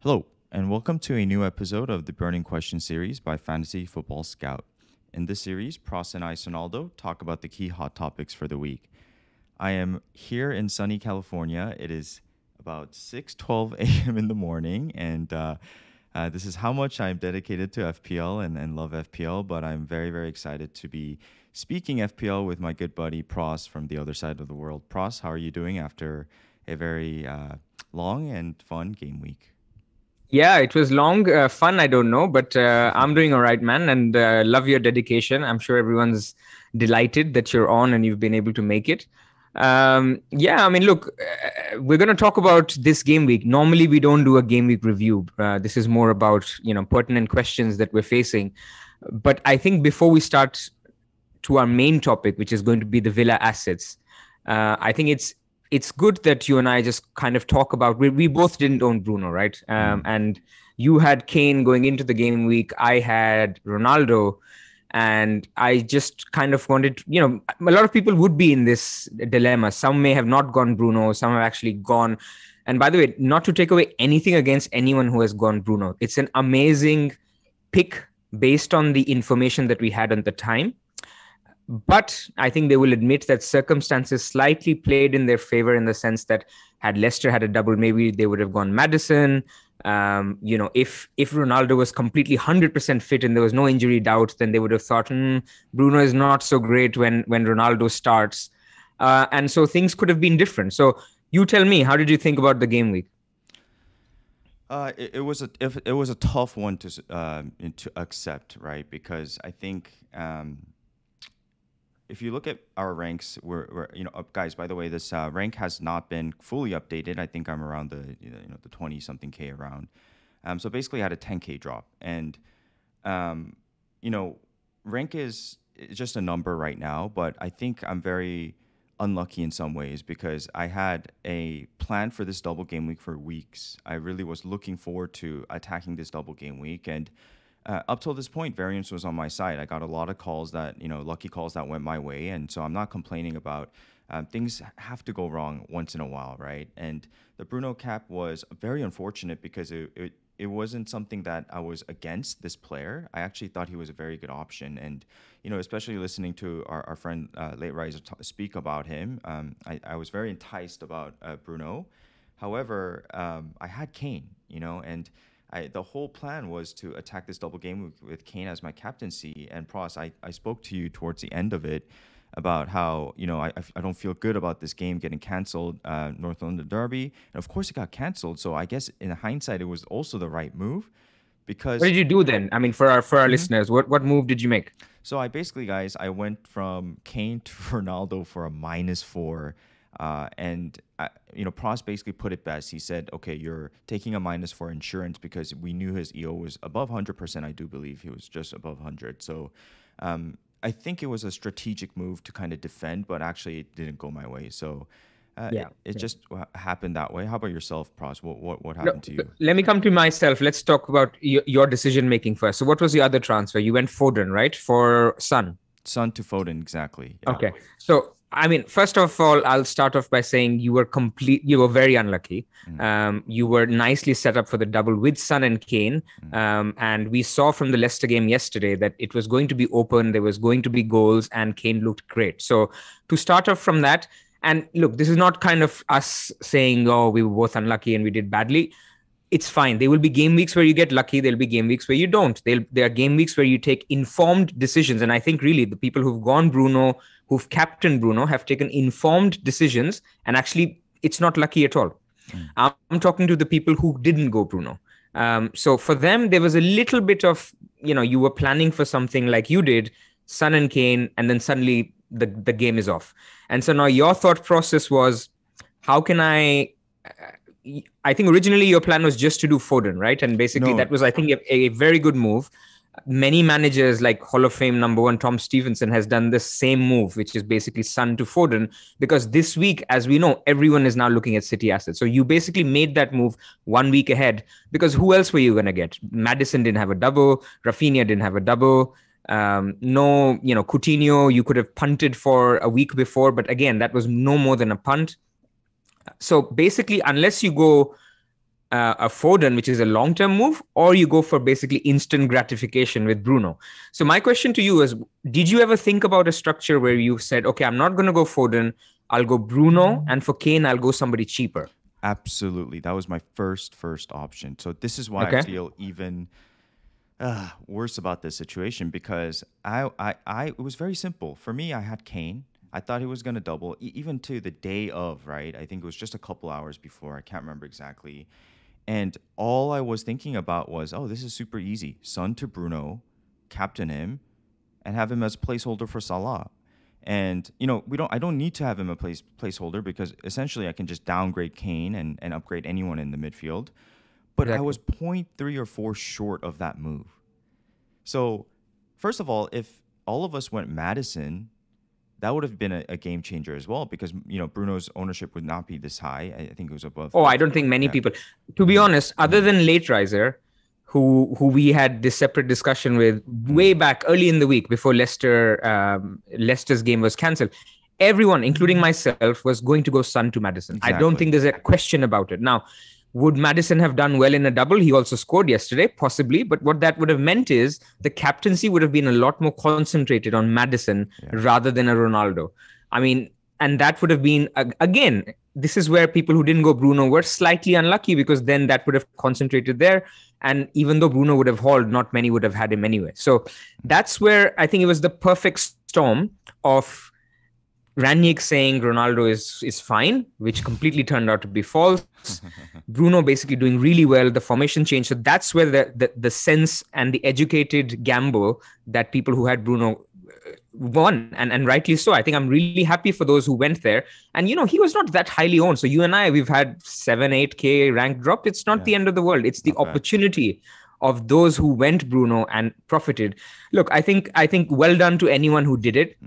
Hello, and welcome to a new episode of the Burning Question series by Fantasy Football Scout. In this series, Pras and Sonaldo talk about the key hot topics for the week. I am here in sunny California. It is about 6:12 a.m. in the morning, and this is how much I'm dedicated to FPL and love FPL, but I'm very, very excited to be speaking FPL with my good buddy Pras from the other side of the world. Pras, how are you doing after a very long and fun game week? Yeah, it was long, fun. I don't know, but I'm doing all right, man, and love your dedication. I'm sure everyone's delighted that you're on and you've been able to make it. Yeah, I mean, look, we're going to talk about this game week. Normally, we don't do a game week review. This is more about pertinent questions that we're facing. But I think before we start to our main topic, which is going to be the Villa assets, I think it's good that you and I just kind of talk about. We both didn't own Bruno, right? And you had Kane going into the game week. I had Ronaldo, and I just kind of wanted. A lot of people would be in this dilemma. Some may have not gone Bruno. Some have actually gone. And by the way, not to take away anything against anyone who has gone Bruno. It's an amazing pick based on the information that we had at the time. But I think they will admit that circumstances slightly played in their favor in the sense that had Leicester had a double, maybe they would have gone Maddison. If Ronaldo was completely 100% fit and there was no injury doubt, then they would have thought, Bruno is not so great when Ronaldo starts. And so things could have been different. So you tell me, how did you think about the game week? It was a tough one to accept, right? Because I think if you look at our ranks, we're guys. By the way, this rank has not been fully updated. I think I'm around the 20 something K around. So basically, I had a 10K drop, and rank is just a number right now. But I think I'm very unlucky in some ways because I had a plan for this double game week for weeks. I really was looking forward to attacking this double game week, and up till this point, variance was on my side. I got a lot of calls lucky calls that went my way. And so I'm not complaining about things have to go wrong once in a while, right? And the Bruno cap was very unfortunate because it wasn't something that I was against this player. I actually thought he was a very good option. And, especially listening to our friend Late Riser speak about him, I was very enticed about Bruno. However, I had Kane, and the whole plan was to attack this double game with Kane as my captaincy. And Pros, I spoke to you towards the end of it about how, I don't feel good about this game getting canceled, North London Derby. And of course it got canceled. So I guess in hindsight, it was also the right move because... What did you do then? I mean, for our listeners, what move did you make? So I basically, guys, I went from Kane to Ronaldo for a -4. Pras basically put it best. He said, okay, you're taking a -4 insurance because we knew his EO was above 100%. I do believe he was just above 100. So I think it was a strategic move to kind of defend, but actually it didn't go my way. So it just happened that way. How about yourself, Pras? What happened to you? Let me come to myself. Let's talk about your decision making first. So what was the other transfer? You went Foden, right? For Son. Son to Foden, exactly. Yeah. Okay. So I mean, first of all, I'll start off by saying you were very unlucky. You were nicely set up for the double with Son and Kane. And we saw from the Leicester game yesterday that it was going to be open. There was going to be goals and Kane looked great. So to start off from that, and look, this is not kind of us saying, oh, we were both unlucky and we did badly. It's fine. There will be game weeks where you get lucky. There'll be game weeks where you don't. There are game weeks where you take informed decisions. And I think really the people who've gone Bruno, who've captained Bruno, have taken informed decisions. And actually, it's not lucky at all. I'm talking to the people who didn't go Bruno. So for them, there was a little bit of, you were planning for something like you did, Son and Kane, and then suddenly the game is off. And so now your thought process was, how can I think originally your plan was just to do Foden, right? And basically that was, I think, a very good move. Many managers like Hall of Fame #1 Tom Stevenson has done the same move, which is basically Son to Foden, because this week, as we know, everyone is now looking at City assets. So you basically made that move 1 week ahead because who else were you going to get? Maddison didn't have a double. Rafinha didn't have a double. Coutinho, you could have punted for a week before, but again, that was no more than a punt. So basically, unless you go a Foden, which is a long-term move, or you go for basically instant gratification with Bruno. So my question to you is, did you ever think about a structure where you said, okay, I'm not going to go Foden, I'll go Bruno, and for Kane, I'll go somebody cheaper? Absolutely. That was my first option. So this is why I Okay. feel even worse about this situation, because it was very simple. For me, I had Kane. I thought he was going to double, even to the day of, right? I think it was just a couple hours before. I can't remember exactly. And all I was thinking about was, oh, this is super easy. Son to Bruno, captain him, and have him as placeholder for Salah. And I don't need to have him a placeholder, because essentially I can just downgrade Kane and upgrade anyone in the midfield. But I Exactly. was point 0.3 or 4 short of that move. So, first of all, if all of us went Madison, that would have been a game changer as well, because Bruno's ownership would not be this high. I think it was above Oh, I 50. don't think many Yeah. people, to be honest, other than Late Riser, who we had this separate discussion with way back early in the week before Leicester's game was cancelled. Everyone, including myself, was going to go Son to Madison. I don't Exactly. think there's a question about it. Now, would Madison have done well in a double? He also scored yesterday, possibly. But what that would have meant is the captaincy would have been a lot more concentrated on Madison rather than a Ronaldo. I mean, and that would have been, again, this is where people who didn't go Bruno were slightly unlucky, because then that would have concentrated there. And even though Bruno would have hauled, not many would have had him anyway. So that's where I think it was the perfect storm of Ranić saying Ronaldo is fine, which completely turned out to be false. Bruno basically doing really well. The formation change. So that's where the sense and the educated gamble that people who had Bruno won, and rightly so. I think I'm really happy for those who went there. And he was not that highly owned. So you and I, we've had 7-8K rank drop. It's not the end of the world. It's the opportunity of those who went Bruno and profited. Look, I think well done to anyone who did it.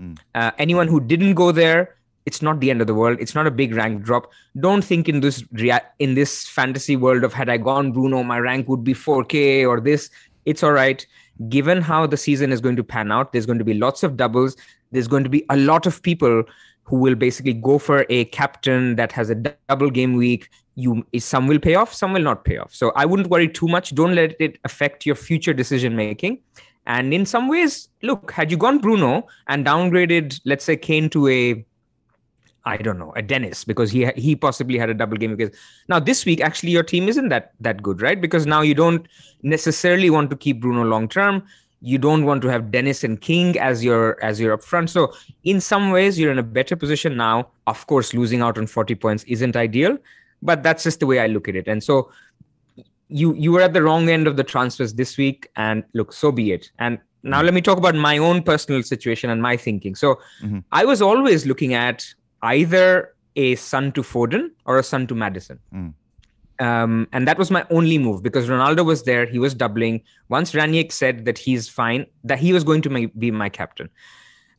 Anyone who didn't go there, it's not the end of the world. It's not a big rank drop. Don't think in this fantasy world of, had I gone Bruno, my rank would be 4K or this. It's all right. Given how the season is going to pan out, there's going to be lots of doubles. There's going to be a lot of people who will basically go for a captain that has a double game week. Some will pay off, some will not pay off. So I wouldn't worry too much. Don't let it affect your future decision making. And in some ways, look, had you gone Bruno and downgraded, let's say, Kane to a Dennis, because he possibly had a double game. Because now this week, actually, your team isn't that good, right? Because now you don't necessarily want to keep Bruno long term. You don't want to have Dennis and King as your up front. So in some ways, you're in a better position now. Of course, losing out on 40 points isn't ideal, but that's just the way I look at it. And so you were at the wrong end of the transfers this week, and look, so be it. And now let me talk about my own personal situation and my thinking. So I was always looking at either a Son to Foden or a Son to Madison. And that was my only move, because Ronaldo was there. He was doubling. Once Ranić said that he's fine, that he was going to be my captain.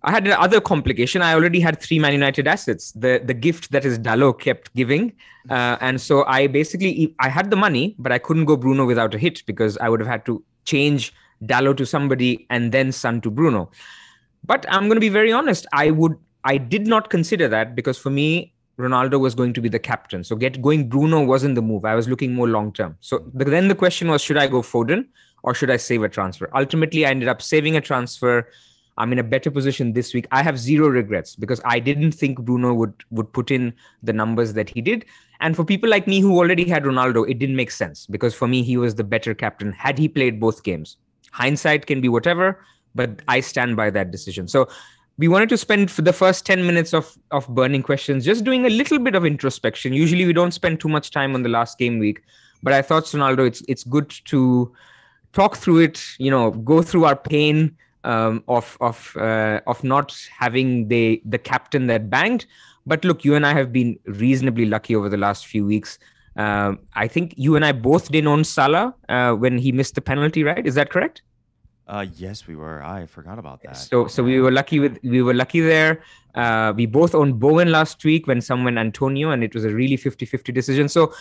I had another complication. I already had 3 Man United assets. The gift that is Dalot kept giving. And so I had the money, but I couldn't go Bruno without a hit, because I would have had to change Dalot to somebody and then Son to Bruno. But I'm going to be very honest. I did not consider that, because for me, Ronaldo was going to be the captain. So going Bruno wasn't the move. I was looking more long-term. So then the question was, should I go Foden or should I save a transfer? Ultimately, I ended up saving a transfer. I'm in a better position this week. I have zero regrets, because I didn't think Bruno would put in the numbers that he did. And for people like me who already had Ronaldo, it didn't make sense, because for me, he was the better captain had he played both games. Hindsight can be whatever, but I stand by that decision. So we wanted to spend the first 10 minutes of burning questions just doing a little bit of introspection. Usually we don't spend too much time on the last game week, but I thought, Sonaldo, it's good to talk through it, go through our pain of not having the captain that banged. But look, you and I have been reasonably lucky over the last few weeks. I think you and I both didn't own Salah when he missed the penalty, right? Is that correct? Yes, we were. I forgot about that. So we were lucky there. We both owned Bowen last week when someone Antonio, and it was a really 50-50 decision. So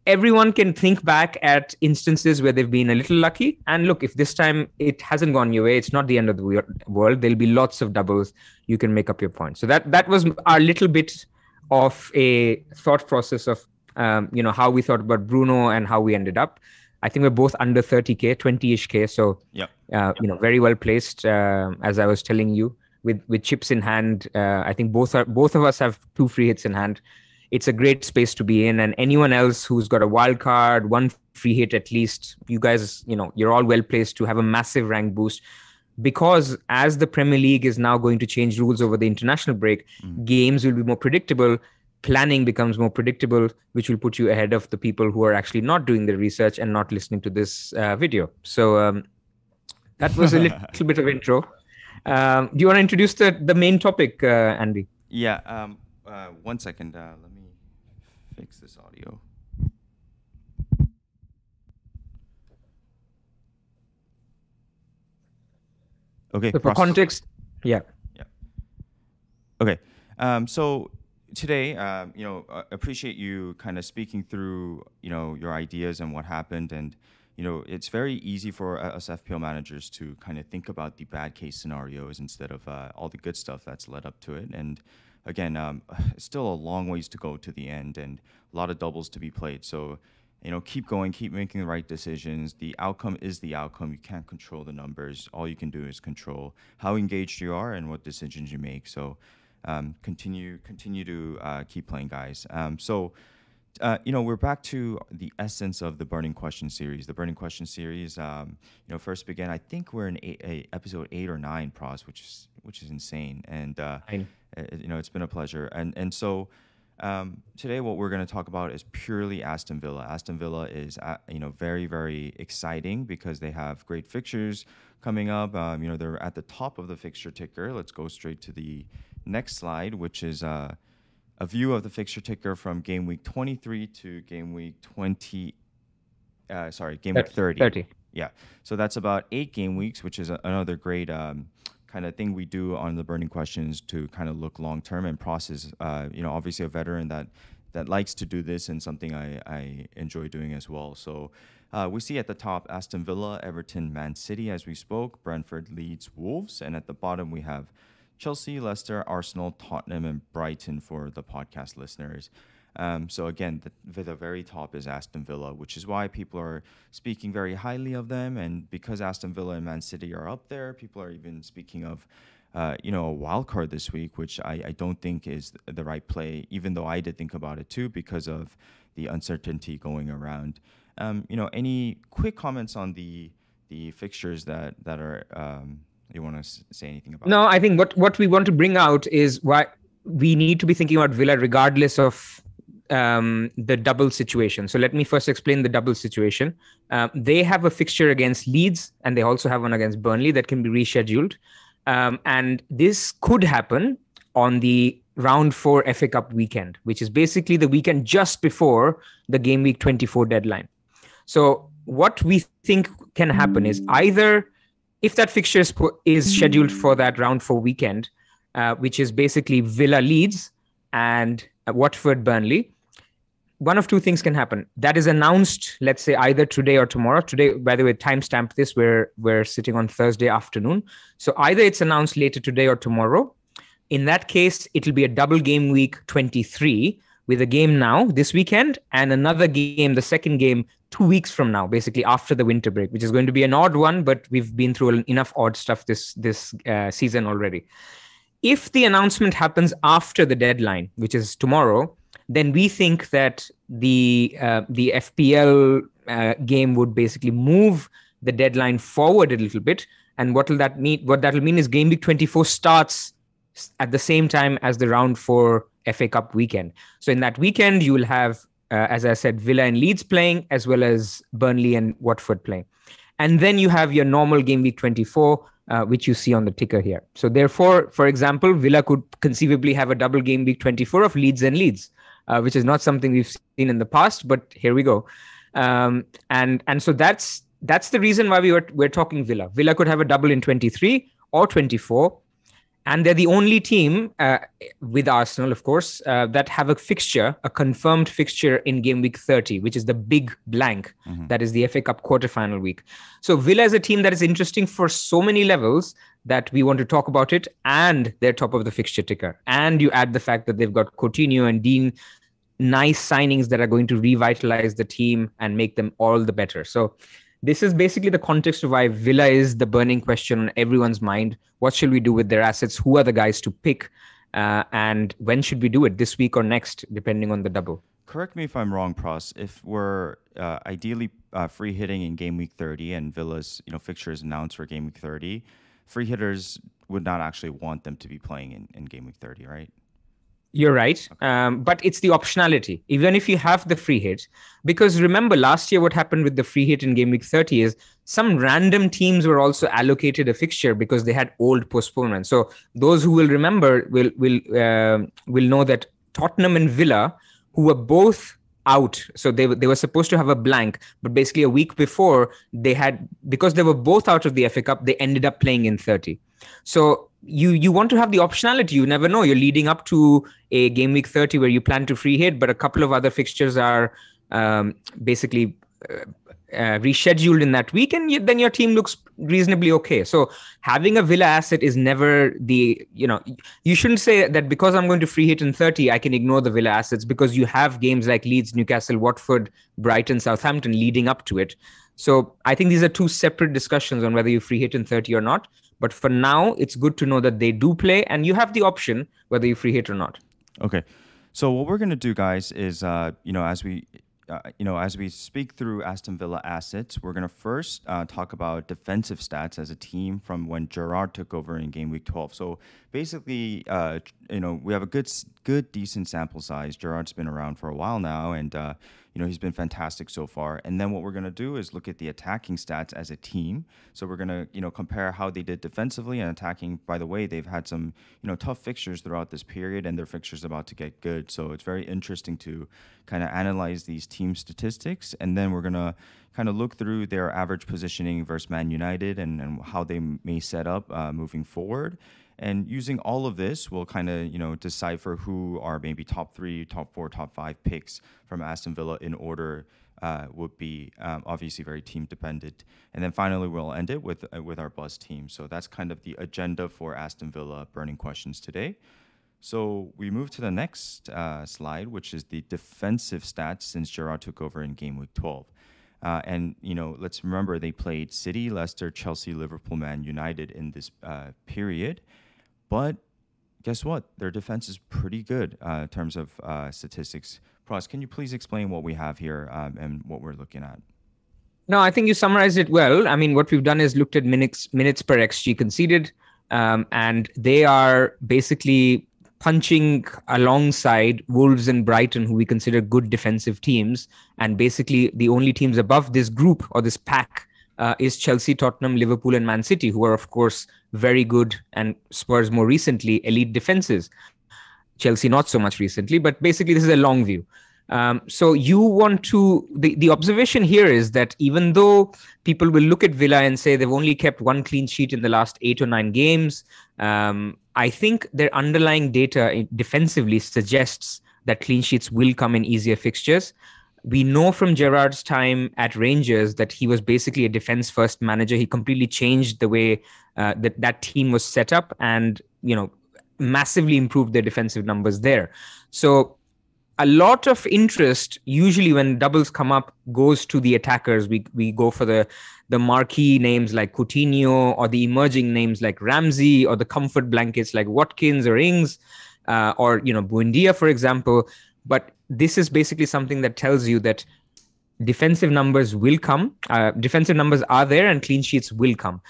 everyone can think back at instances where they've been a little lucky. And look, if this time it hasn't gone your way, it's not the end of the world. There'll be lots of doubles. You can make up your point. So that was our little bit of a thought process of how we thought about Bruno and how we ended up. I think we're both under 30K, 20-ish K. So, Yep. Very well placed, as I was telling you, with chips in hand. I think both of us have 2 free hits in hand. It's a great space to be in. And anyone else who's got a wild card, 1 free hit at least, you guys, you're all well placed to have a massive rank boost. Because as the Premier League is now going to change rules over the international break, games will be more predictable. Planning becomes more predictable, which will put you ahead of the people who are actually not doing the research and not listening to this video. So that was a little bit of intro. Do you want to introduce the main topic, Andy? Yeah. 1 second. Let me fix this audio. Okay. So for context, yeah. Okay. So today, appreciate you kind of speaking through, your ideas and what happened. And, it's very easy for us FPL managers to kind of think about the bad case scenarios instead of all the good stuff that's led up to it. And again, still a long ways to go to the end and a lot of doubles to be played. So, keep going, keep making the right decisions. The outcome is the outcome. You can't control the numbers. All you can do is control how engaged you are and what decisions you make. So, continue to keep playing, guys. We're back to the essence of the Burning Question series. The Burning Question series, first began. I think we're in episode 8 or 9, Pras, which is insane. And it's been a pleasure. And so today, what we're going to talk about is purely Aston Villa. Aston Villa is very, very exciting because they have great fixtures coming up. They're at the top of the fixture ticker. Let's go straight to the next slide, which is a view of the fixture ticker from game week 23 to game week 20. Game week 30. Yeah. So that's about 8 game weeks, which is another great kind of thing we do on the Burning Questions to kind of look long term and process. Obviously a veteran that likes to do this and something I enjoy doing as well. So we see at the top Aston Villa, Everton, Man City as we spoke, Brentford, Leeds, Wolves, and at the bottom we have Chelsea, Leicester, Arsenal, Tottenham, and Brighton for the podcast listeners. So again, the very top is Aston Villa, which is why people are speaking very highly of them. And because Aston Villa and Man City are up there, people are even speaking of, a wild card this week, which I don't think is the right play, even though I did think about it too, because of the uncertainty going around. Any quick comments on the fixtures that are you want to say anything about? No, I think what we want to bring out is why we need to be thinking about Villa regardless of the double situation. So let me first explain the double situation. They have a fixture against Leeds and they also have one against Burnley that can be rescheduled. And this could happen on the round 4 FA Cup weekend, which is basically the weekend just before the game week 24 deadline. So what we think can happen is either if that fixture is scheduled for that round 4 weekend, which is basically Villa Leeds and Watford Burnley, one of 2 things can happen. That is announced, let's say, either today or tomorrow. Today, by the way, timestamp this, we're sitting on Thursday afternoon. So either it's announced later today or tomorrow. In that case, it'll be a double game week 23 with a game now this weekend and another game, the second game, 2 weeks from now, basically after the winter break, which is going to be an odd one, but we've been through enough odd stuff this season already. If the announcement happens after the deadline, which is tomorrow, then we think that the FPL game would basically move the deadline forward a little bit. And what will that mean? What that will mean is game week 24 starts at the same time as the round 4 FA Cup weekend. So in that weekend, you will have, as I said, Villa and Leeds playing, as well as Burnley and Watford playing. And then you have your normal game week 24, which you see on the ticker here. So therefore, for example, Villa could conceivably have a double game week 24 of Leeds and Leeds, which is not something we've seen in the past, but here we go. And so that's the reason why we're talking Villa. Villa could have a double in 23 or 24. And they're the only team with Arsenal, of course, that have a confirmed fixture in game week 30, which is the big blank. Mm-hmm. That is the FA Cup quarterfinal week. So Villa is a team that is interesting for so many levels that we want to talk about it, and they're top of the fixture ticker. And you add the fact that they've got Coutinho and Dean nice signings that are going to revitalize the team and make them all the better. So this is basically the context of why Villa is the burning question on everyone's mind. What should we do with their assets? Who are the guys to pick? And when should we do it? This week or next, depending on the double. Correct me if I'm wrong, Pras. If we're ideally free hitting in game week 30 and Villa's fixture is announced for game week 30, free hitters would not actually want them to be playing in game week 30, right? You're right. But it's the optionality, even if you have the free hit. Because remember, last year, what happened with the free hit in game week 30 is some random teams were also allocated a fixture because they had old postponements. So those who will remember will know that Tottenham and Villa, who were both out, so they were supposed to have a blank, but basically a week before because they were both out of the FA Cup, they ended up playing in 30. So you want to have the optionality. You never know. You're leading up to a game week 30 where you plan to free hit, but a couple of other fixtures are basically rescheduled in that week, and then your team looks reasonably okay. So having a Villa asset is never you shouldn't say that because I'm going to free hit in 30, I can ignore the Villa assets, because you have games like Leeds, Newcastle, Watford, Brighton, Southampton leading up to it. So I think these are two separate discussions on whether you free hit in 30 or not. But for now, it's good to know that they do play, and you have the option whether you free hit or not. Okay. So what we're going to do, guys, is as we speak through Aston Villa assets, we're going to first talk about defensive stats as a team from when Gerrard took over in game week 12. So basically, we have a good, decent sample size. Gerrard's been around for a while now, and he's been fantastic so far. And then what we're going to do is look at the attacking stats as a team. So we're going to compare how they did defensively and attacking. By the way, they've had some tough fixtures throughout this period, and their fixtures about to get good. So it's very interesting to kind of analyze these team statistics, and then we're going to kind of look through their average positioning versus Man United and how they may set up moving forward. And using all of this, we'll kind of, decipher who are maybe top 3, top 4, top 5 picks from Aston Villa in order would be obviously very team dependent. And then finally, we'll end it with our buzz team. So that's kind of the agenda for Aston Villa burning questions today. So we move to the next slide, which is the defensive stats since Gerrard took over in game week 12. Let's remember they played City, Leicester, Chelsea, Liverpool, Man United in this period. But guess what? Their defense is pretty good in terms of statistics. Pras, can you please explain what we have here and what we're looking at? No, I think you summarized it well. I mean, what we've done is looked at minutes per XG conceded, and they are basically punching alongside Wolves and Brighton, who we consider good defensive teams. And basically, the only teams above this group or this pack is Chelsea, Tottenham, Liverpool, and Man City, who are, of course, very good, and Spurs more recently, elite defenses. Chelsea not so much recently, but basically this is a long view. So you want to, the observation here is that even though people will look at Villa and say they've only kept one clean sheet in the last 8 or 9 games, I think their underlying data defensively suggests that clean sheets will come in easier fixtures. We know from Gerrard's time at Rangers that he was basically a defense-first manager. He completely changed the way that team was set up, and massively improved their defensive numbers there. So a lot of interest, usually when doubles come up, goes to the attackers. We go for the marquee names like Coutinho, or the emerging names like Ramsey, or the comfort blankets like Watkins or Ings, or Buendia, for example. But this is basically something that tells you that defensive numbers will come. Defensive numbers are there, and clean sheets will come.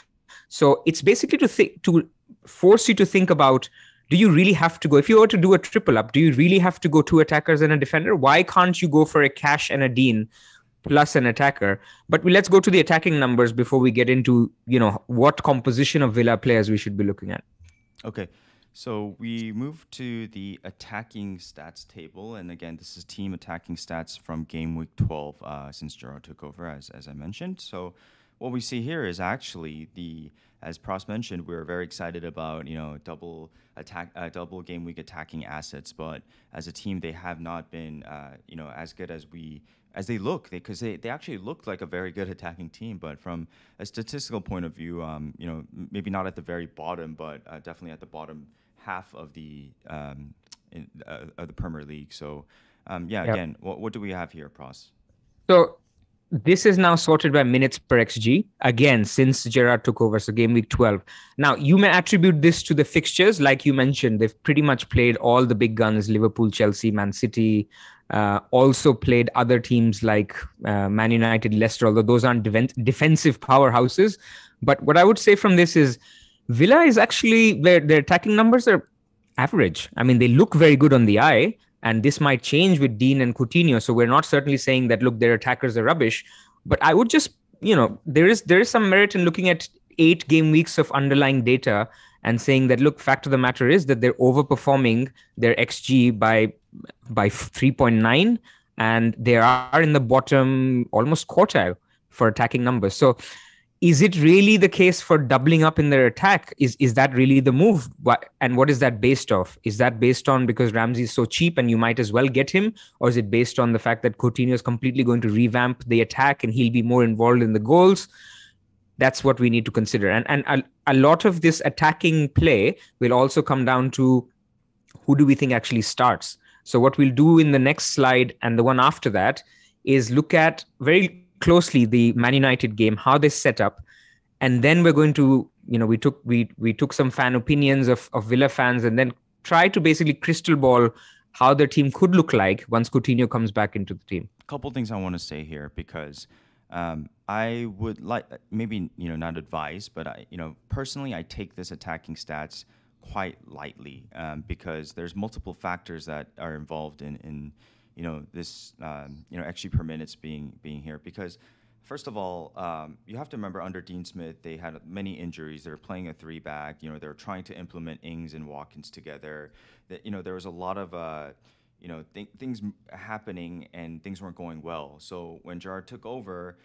So it's basically to force you to think about, do you really have to go, if you were to do a triple up, do you really have to go 2 attackers and a defender? Why can't you go for a Cash and a Dean plus an attacker? But let's go to the attacking numbers before we get into, what composition of Villa players we should be looking at. Okay. So we move to the attacking stats table. And again, this is team attacking stats from game week 12 since Gerrard took over, as I mentioned. So what we see here is actually as Pras mentioned, we were very excited about double game week attacking assets, but as a team they have not been as good as they look, because they actually looked like a very good attacking team, but from a statistical point of view, maybe not at the very bottom, but definitely at the bottom half of the Premier League. So Yeah, Yep. again, what do we have here, Pras? So this is now sorted by minutes per XG, again, since Gerrard took over, so game week 12. Now, you may attribute this to the fixtures. Like you mentioned, they've pretty much played all the big guns, Liverpool, Chelsea, Man City, also played other teams like Man United, Leicester, although those aren't defensive powerhouses. But what I would say from this is Villa is actually, their attacking numbers are average. I mean, they look very good on the eye, and this might change with Dean and Coutinho. So we're not certainly saying that, look, their attackers are rubbish. But I would just, there is some merit in looking at 8 game weeks of underlying data and saying that, look, fact of the matter is that they're overperforming their XG by 3.9, and they are in the bottom almost quartile for attacking numbers. So is it really the case for doubling up in their attack? Is that really the move? And what is that based off? Is that based on because Ramsey is so cheap and you might as well get him? Or is it based on the fact that Coutinho is completely going to revamp the attack and he'll be more involved in the goals? That's what we need to consider. And a lot of this attacking play will also come down to who do we think actually starts. So what we'll do in the next slide and the one after that is look at very closely the Man United game, how they set up, and then we're going to, we took some fan opinions of Villa fans, and then try to basically crystal ball how their team could look like once Coutinho comes back into the team. A couple things I want to say here, because I would like, maybe not advise, but personally I take this attacking stats quite lightly, because there's multiple factors that are involved in this XG per minutes being here. Because first of all, you have to remember under Dean Smith they had many injuries. They were playing a 3-back. They were trying to implement Ings and Watkins together. That there was a lot of things happening and things weren't going well. So when Gerrard took over,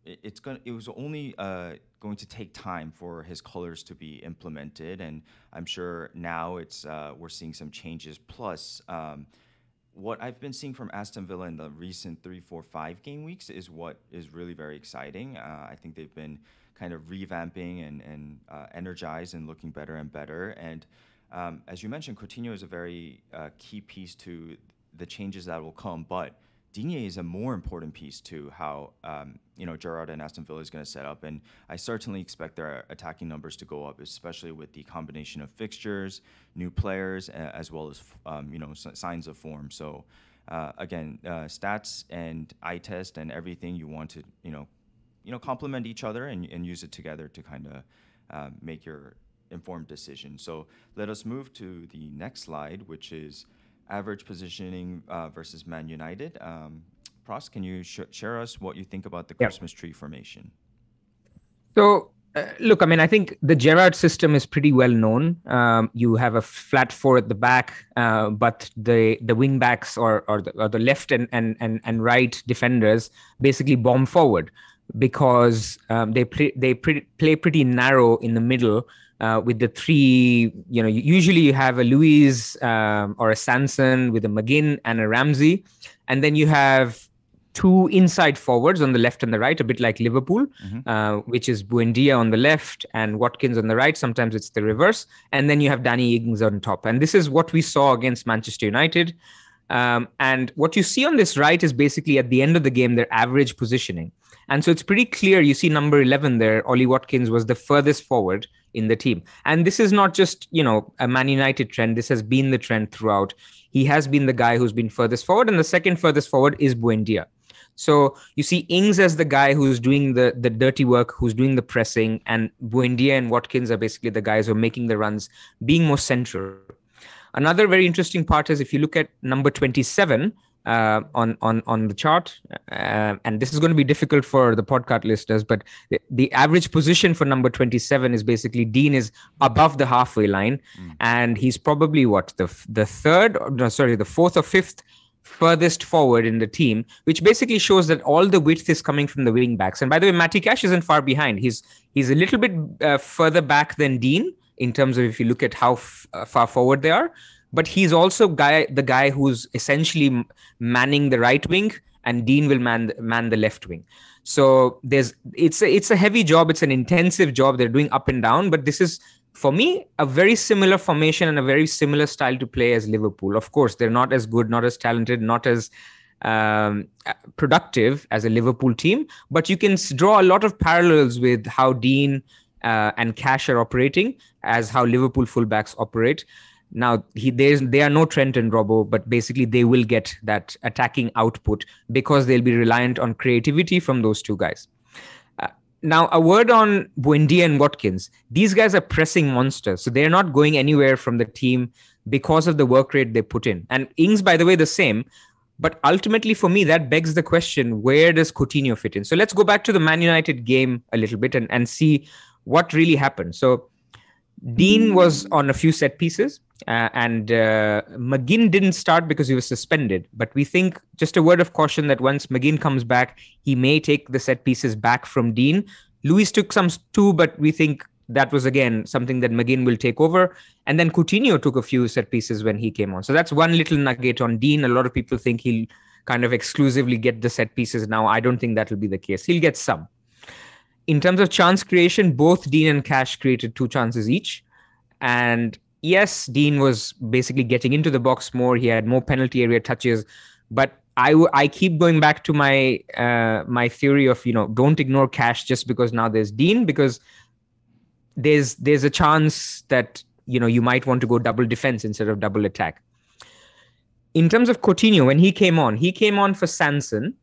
it was only going to take time for his colors to be implemented, and I'm sure now we're seeing some changes. Plus, what I've been seeing from Aston Villa in the recent 3, 4, 5 game weeks is what is really very exciting. I think they've been kind of revamping and energized and looking better and better. And as you mentioned, Coutinho is a very key piece to the changes that will come, but Digne is a more important piece to how Gerrard and Aston Villa is going to set up, and I certainly expect their attacking numbers to go up, especially with the combination of fixtures, new players, as well as signs of form. So again, stats and eye test and everything you want to complement each other and use it together to kind of make your informed decision. So let us move to the next slide, which is average positioning versus Man United. Pras, can you share us what you think about the Christmas tree formation? So, look, I mean, I think the Gerrard system is pretty well known. You have a flat 4 at the back, but the wing backs or the left and right defenders basically bomb forward because they play pretty narrow in the middle. With the 3, usually you have a Luiz or a Sanson with a McGinn and a Ramsey. And then you have 2 inside forwards on the left and the right, a bit like Liverpool, which is Buendia on the left and Watkins on the right. Sometimes it's the reverse. And then you have Danny Ings on top. And this is what we saw against Manchester United. And what you see on this right is basically at the end of the game, their average positioning. And so it's pretty clear. You see number 11 there, Ollie Watkins was the furthest forward in the team. And this is not just, a Man United trend. This has been the trend throughout. He has been the guy who's been furthest forward. And the second furthest forward is Buendia. So you see Ings as the guy who's doing the dirty work, who's doing the pressing. And Buendia and Watkins are basically the guys who are making the runs, being more central. Another very interesting part is if you look at number 27, on the chart, and this is going to be difficult for the podcast listeners, but the average position for number 27 is basically Dean is above the halfway line, and he's probably the fourth or fifth furthest forward in the team, which basically shows that all the width is coming from the wing backs. And by the way, Matty Cash isn't far behind. He's a little bit further back than Dean in terms of if you look at how far forward they are. But he's also the guy who's essentially manning the right wing, and Dean will man the left wing. So it's a heavy job. It's an intensive job. They're doing up and down, but this is For me, a very similar formation and a very similar style to play as Liverpool. Of course, they're not as good, not as talented, not as productive as a Liverpool team, but you can draw a lot of parallels with how Dean and Cash are operating as how Liverpool fullbacks operate. Now, they are no Trent and Robbo, but basically they will get that attacking output because they'll be reliant on creativity from those two guys. Now, a word on Buendia and Watkins. These guys are pressing monsters, so they're not going anywhere from the team because of the work rate they put in. And Ings, by the way, the same. But ultimately, for me, that begs the question, where does Coutinho fit in? So let's go back to the Man United game a little bit and see what really happened. So Dean was on a few set pieces, and McGinn didn't start because he was suspended. But we think, just a word of caution, that once McGinn comes back, he may take the set pieces back from Dean. Luis took some too, but we think that was, again, something that McGinn will take over. And then Coutinho took a few set pieces when he came on. So that's one little nugget on Dean. A lot of people think he'll kind of exclusively get the set pieces now. I don't think that will be the case. He'll get some. In terms of chance creation, both Dean and Cash created 2 chances each. And yes, Dean was basically getting into the box more. He had more penalty area touches. But I keep going back to my my theory of, don't ignore Cash just because now there's Dean, because there's a chance that, you might want to go double defense instead of double attack. In terms of Coutinho, when he came on for Sanson.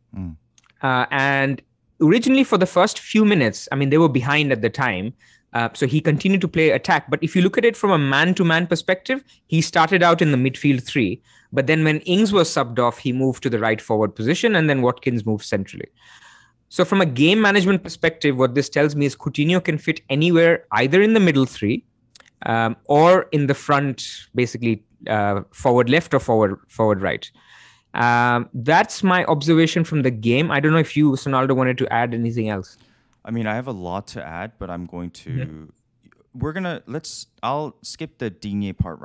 And originally for the first few minutes, I mean, they were behind at the time. So he continued to play attack. But if you look at it from a man-to-man perspective, he started out in the midfield 3. But then when Ings was subbed off, he moved to the right forward position, and then Watkins moved centrally. So from a game management perspective, what this tells me is Coutinho can fit anywhere, either in the middle 3 or in the front, basically forward left or forward right. That's my observation from the game. I don't know if you, Sonaldo, wanted to add anything else. I mean, I have a lot to add, but I'm going to. I'll skip the Digne part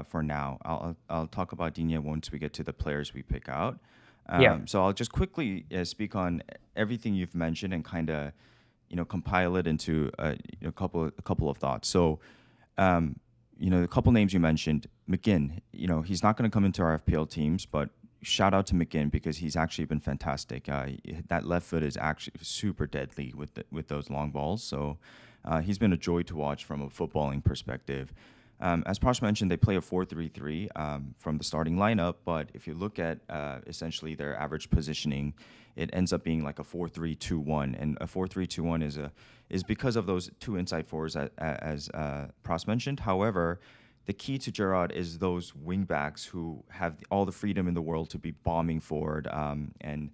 for now. I'll talk about Digne once we get to the players we pick out. So I'll just quickly speak on everything you've mentioned and kind of, compile it into a couple of thoughts. So, the couple names you mentioned, McGinn. He's not going to come into our FPL teams, but shout out to McGinn because he's actually been fantastic. That left foot is actually super deadly with those long balls. So he's been a joy to watch from a footballing perspective. As Prash mentioned, they play a 4-3-3 from the starting lineup. But if you look at essentially their average positioning, it ends up being like a 4-3-2-1. And a 4-3-2-1 is because of those 2 inside forwards as Prash mentioned. However, the key to Gerrard is those wing backs who have all the freedom in the world to be bombing forward and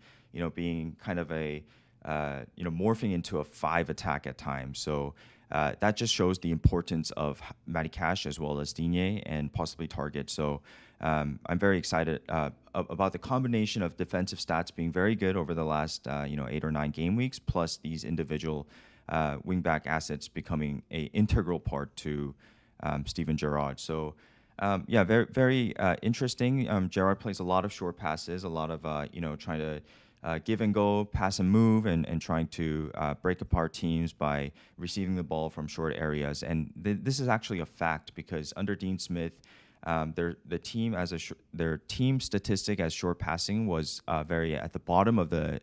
being kind of a morphing into a 5 attack at times. So that just shows the importance of Matty Cash as well as Digne and possibly Target. So I'm very excited about the combination of defensive stats being very good over the last 8 or 9 game weeks, plus these individual wing back assets becoming a integral part to Steven Gerrard. So, very, very interesting. Gerrard plays a lot of short passes, a lot of, trying to give and go, pass and move, and trying to break apart teams by receiving the ball from short areas. And this is actually a fact because under Dean Smith, their team statistic as short passing was very at the bottom of the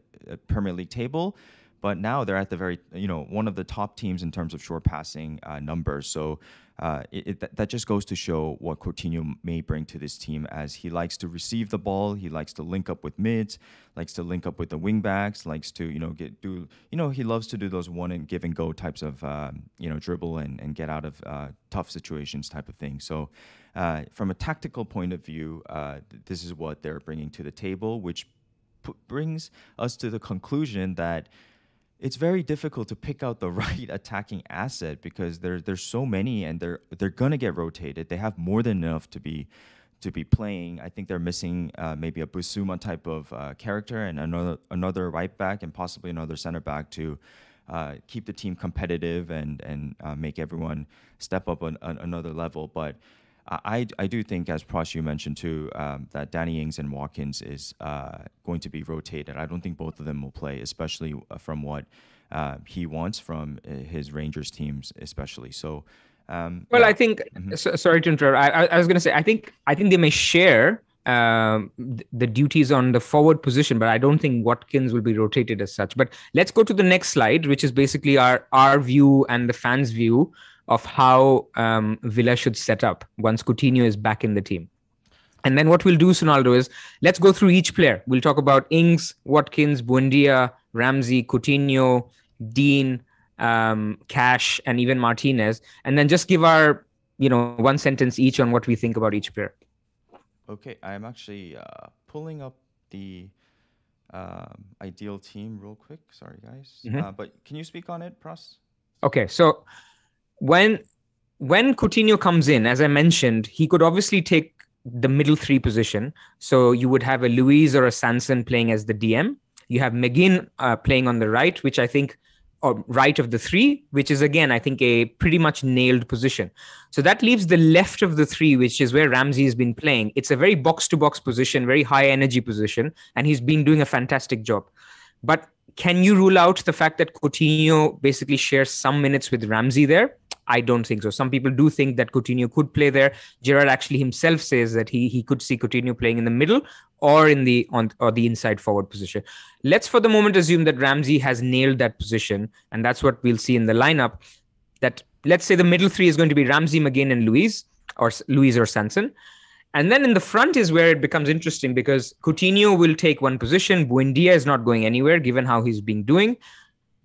Premier League table. But now they're at the very, one of the top teams in terms of short passing numbers. So that just goes to show what Coutinho may bring to this team, as he likes to receive the ball, he likes to link up with mids, likes to link up with the wing backs, likes to he loves to do those one and give and go types of dribble and get out of tough situations type of thing. So from a tactical point of view, this is what they're bringing to the table, which brings us to the conclusion that it's very difficult to pick out the right attacking asset because there's so many and they're gonna get rotated. They have more than enough to be playing. I think they're missing maybe a Busuma type of character and another right back and possibly another center back to keep the team competitive and make everyone step up on another level. But I do think, as Prash, you mentioned too, that Danny Ings and Watkins is going to be rotated. I don't think both of them will play, especially from what he wants from his Rangers teams, especially. So Well, Yeah. I think. Hmm. Sorry to interrupt. I was going to say. I think they may share the duties on the forward position, but I don't think Watkins will be rotated as such. But let's go to the next slide, which is basically our view and the fans' view of how Villa should set up once Coutinho is back in the team. And then what we'll do, Sonaldo, is let's go through each player. We'll talk about Ings, Watkins, Buendia, Ramsey, Coutinho, Dean, Cash, and even Martinez, and then just give our one sentence each on what we think about each player. Okay, I'm actually pulling up the ideal team real quick. Sorry, guys. Mm-hmm. But can you speak on it, Pras? Okay, so when Coutinho comes in, as I mentioned, he could obviously take the middle three position. So you would have a Luiz or a Sanson playing as the DM. You have McGinn playing on the right, which I think, or right of the three, which is again, I think, a pretty much nailed position. So that leaves the left of the three, which is where Ramsey has been playing. It's a very box to box position, very high energy position, and he's been doing a fantastic job. But can you rule out the fact that Coutinho basically shares some minutes with Ramsey there? I don't think so. Some people do think that Coutinho could play there. Gerrard actually himself says that he could see Coutinho playing in the middle or in the inside forward position. Let's for the moment assume that Ramsey has nailed that position, and that's what we'll see in the lineup. That let's say the middle three is going to be Ramsey, McGinn, and Luiz or Sanson. And then in the front is where it becomes interesting because Coutinho will take one position. Buendia is not going anywhere given how he's been doing.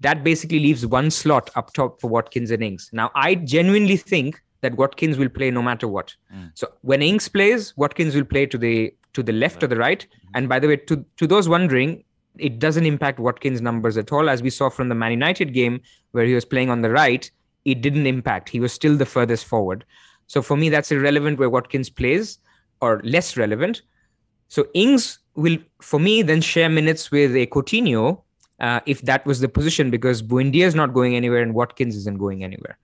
That basically leaves one slot up top for Watkins and Ings. Now, I genuinely think that Watkins will play no matter what. So when Ings plays, Watkins will play to the left or the right. And by the way, to those wondering, it doesn't impact Watkins' numbers at all. As we saw from the Man United game where he was playing on the right, it didn't impact. He was still the furthest forward. So for me, that's irrelevant where Watkins plays, or less relevant. So Ings will, for me, then share minutes with a Coutinho if that was the position, because Buendia is not going anywhere and Watkins isn't going anywhere.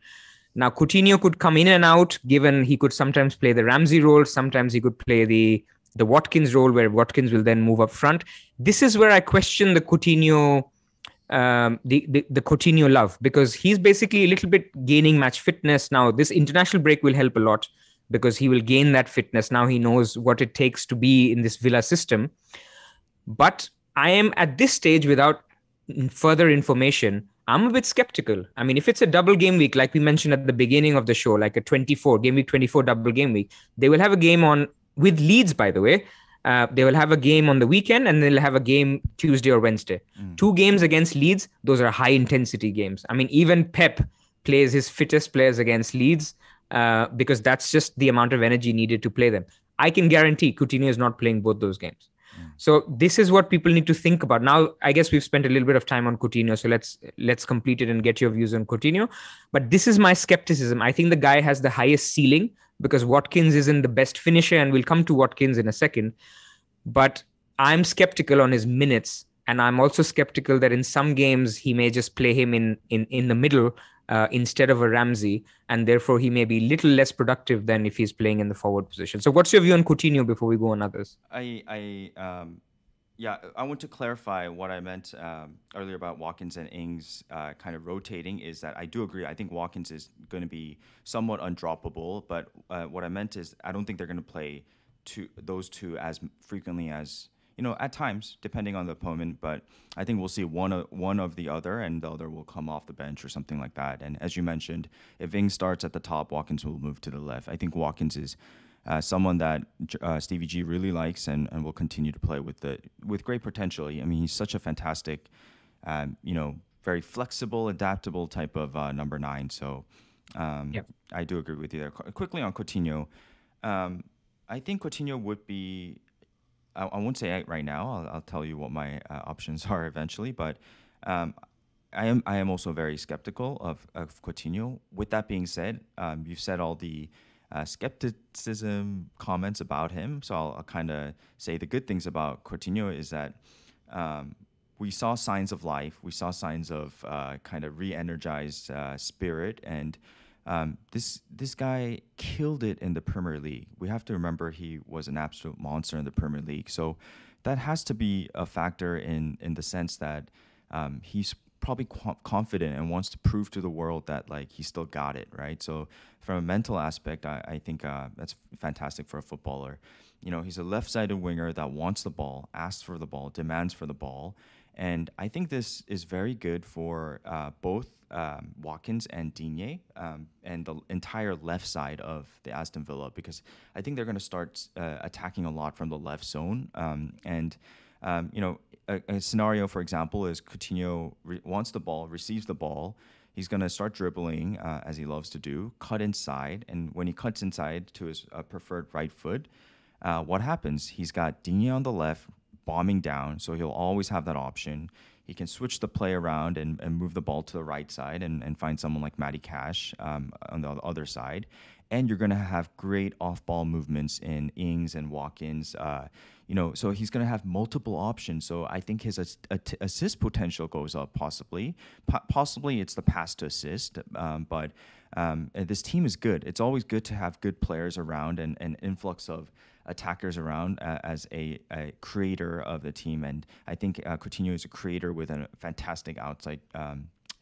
Now, Coutinho could come in and out, given he could sometimes play the Ramsey role, sometimes he could play the Watkins role, where Watkins will then move up front. This is where I question the Coutinho, the Coutinho love, because he's basically a little bit gaining match fitness now. This international break will help a lot because he will gain that fitness. Now he knows what it takes to be in this Villa system. But I am at this stage, without further information, I'm a bit skeptical. I mean, if it's a double game week, like we mentioned at the beginning of the show, like a game week 24 double game week, they will have a game on with Leeds, by the way. They will have a game on the weekend and they'll have a game Tuesday or Wednesday. 2 games against Leeds, those are high intensity games. I mean, even Pep plays his fittest players against Leeds because that's just the amount of energy needed to play them. I can guarantee Coutinho is not playing both those games. So this is what people need to think about. Now, I guess we've spent a little bit of time on Coutinho, so let's complete it and get your views on Coutinho. But this is my skepticism. I think the guy has the highest ceiling because Watkins isn't the best finisher, and we'll come to Watkins in a second. But I'm skeptical on his minutes, and I'm also skeptical that in some games he may just play him in the middle instead of a Ramsey, and therefore he may be a little less productive than if he's playing in the forward position. So what's your view on Coutinho before we go on others? I want to clarify what I meant earlier about Watkins and Ings kind of rotating is that I do agree. I think Watkins is going to be somewhat undroppable, but what I meant is I don't think they're going to play those two as frequently as, at times, depending on the opponent, but I think we'll see one of the other, and the other will come off the bench or something like that. And as you mentioned, if Ings starts at the top, Watkins will move to the left. I think Watkins is someone that Stevie G really likes and will continue to play with great potential. I mean, he's such a fantastic, very flexible, adaptable type of number 9. So I do agree with you there. Quickly on Coutinho, I think Coutinho would be. I won't say it right now. I'll tell you what my options are eventually. But I am also very skeptical of Coutinho. With that being said, you've said all the skepticism comments about him. So I'll kind of say the good things about Coutinho is that we saw signs of life. We saw signs of kind of re-energized spirit, and this guy killed it in the Premier League. We have to remember he was an absolute monster in the Premier League. So that has to be a factor in the sense that he's probably confident and wants to prove to the world that like he still got it, right? So from a mental aspect, I think that's fantastic for a footballer. He's a left-sided winger that wants the ball, asks for the ball, demands for the ball, and I think this is very good for both Watkins and Digne, and the entire left side of the Aston Villa, because I think they're going to start attacking a lot from the left zone. And a scenario, for example, is Coutinho wants the ball, receives the ball. He's going to start dribbling, as he loves to do, cut inside. And when he cuts inside to his preferred right foot, what happens? He's got Digne on the left, bombing down, so he'll always have that option. He can switch the play around and move the ball to the right side and find someone like Matty Cash on the other side. And you're going to have great off-ball movements in Ings and Watkins. So he's going to have multiple options. So I think his assist potential goes up possibly. Possibly it's the pass to assist, but this team is good. It's always good to have good players around and an influx of attackers around as a creator of the team. And I think Coutinho is a creator with a fantastic outside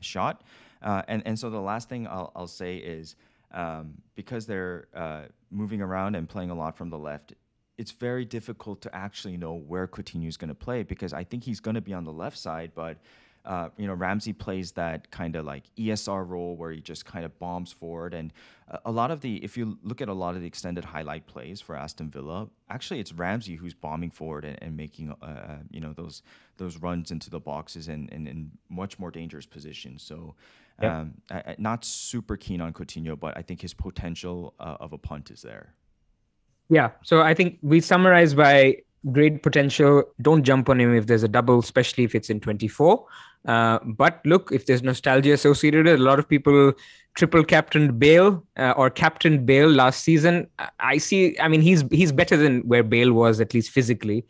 shot. And so the last thing I'll say is because they're moving around and playing a lot from the left, it's very difficult to actually know where Coutinho is going to play, because I think he's going to be on the left side, but Ramsey plays that kind of like ESR role where he just kind of bombs forward. And if you look at a lot of the extended highlight plays for Aston Villa, actually it's Ramsey who's bombing forward and making those runs into the boxes and in much more dangerous positions. So not super keen on Coutinho, but I think his potential of a punt is there. Yeah. So I think we summarize by great potential. Don't jump on him if there's a double, especially if it's in 24. But look, if there's nostalgia associated with it, a lot of people triple captained Bale or captained Bale last season. He's better than where Bale was, at least physically.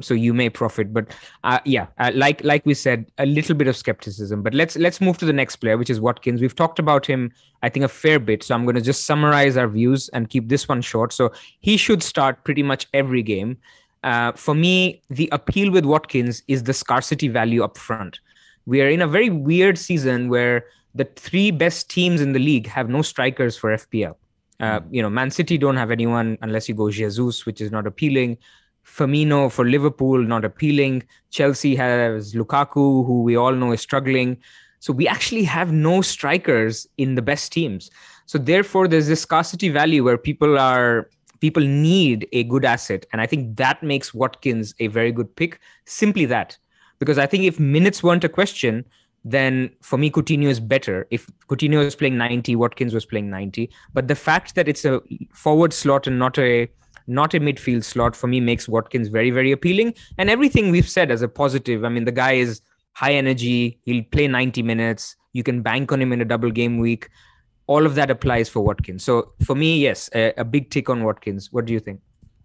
So you may profit. But like we said, a little bit of skepticism. But let's move to the next player, which is Watkins. We've talked about him, I think, a fair bit. So I'm going to just summarize our views and keep this one short. So he should start pretty much every game. For me, the appeal with Watkins is the scarcity value up front. We are in a very weird season where the three best teams in the league have no strikers for FPL. Man City don't have anyone unless you go Jesus, which is not appealing. Firmino for Liverpool, not appealing. Chelsea has Lukaku, who we all know is struggling. So we actually have no strikers in the best teams. So therefore, there's this scarcity value where people need a good asset. And I think that makes Watkins a very good pick. Simply that. Because I think if minutes weren't a question, then for me, Coutinho is better. If Coutinho is playing 90, Watkins was playing 90. But the fact that it's a forward slot and not a midfield slot, for me, makes Watkins very, very appealing. And everything we've said as a positive, I mean, the guy is high energy. He'll play 90 minutes. You can bank on him in a double game week. All of that applies for Watkins. So for me, yes, a big tick on Watkins. What do you think?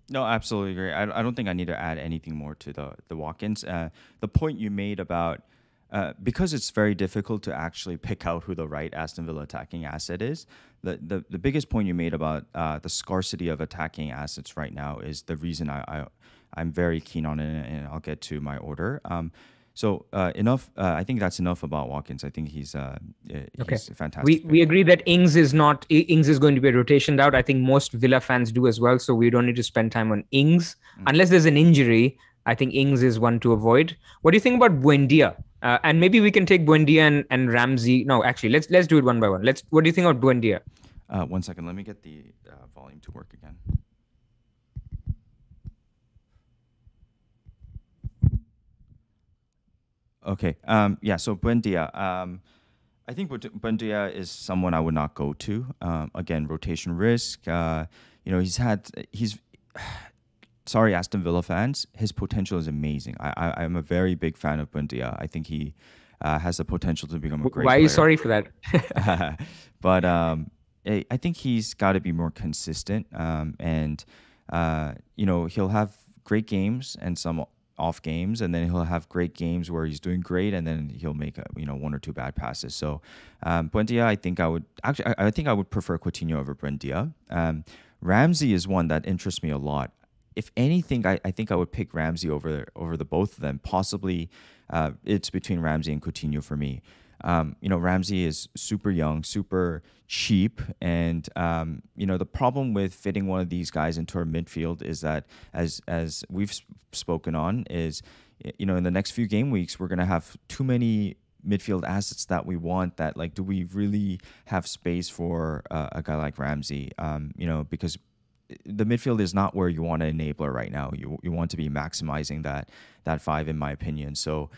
No, absolutely agree. I don't think I need to add anything more to the Watkins. The point you made about because it's very difficult to actually pick out who the right Aston Villa attacking asset is. The biggest point you made about the scarcity of attacking assets right now is the reason I'm very keen on it, and I'll get to my order. So enough. I think that's enough about Watkins. I think he's fantastic. We agree that Ings is going to be a rotation out. I think most Villa fans do as well. So we don't need to spend time on Ings unless there's an injury. I think Ings is one to avoid. What do you think about Buendia? And maybe we can take Buendia and Ramsey. No, actually, let's do it one by one. What do you think about Buendia? 1 second. Let me get the volume to work again. Okay. So Buendia. I think Buendia is someone I would not go to. Again, rotation risk. Sorry, Aston Villa fans. His potential is amazing. I'm a very big fan of Buendia. I think he has the potential to become a great player. Why are you sorry for that? But I think he's got to be more consistent. And he'll have great games and some off games, and then he'll have great games where he's doing great, and then he'll make one or two bad passes. So Buendia, I think I would prefer Coutinho over Buendia. Ramsey is one that interests me a lot. if anything, I think I would pick Ramsey over the both of them. Possibly, it's between Ramsey and Coutinho for me. Ramsey is super young, super cheap, and the problem with fitting one of these guys into our midfield is that, as we've spoken on, is in the next few game weeks we're gonna have too many midfield assets that we want. That, like, do we really have space for a guy like Ramsey? Because the midfield is not where you want an enabler right now. You want to be maximizing that five, in my opinion. So.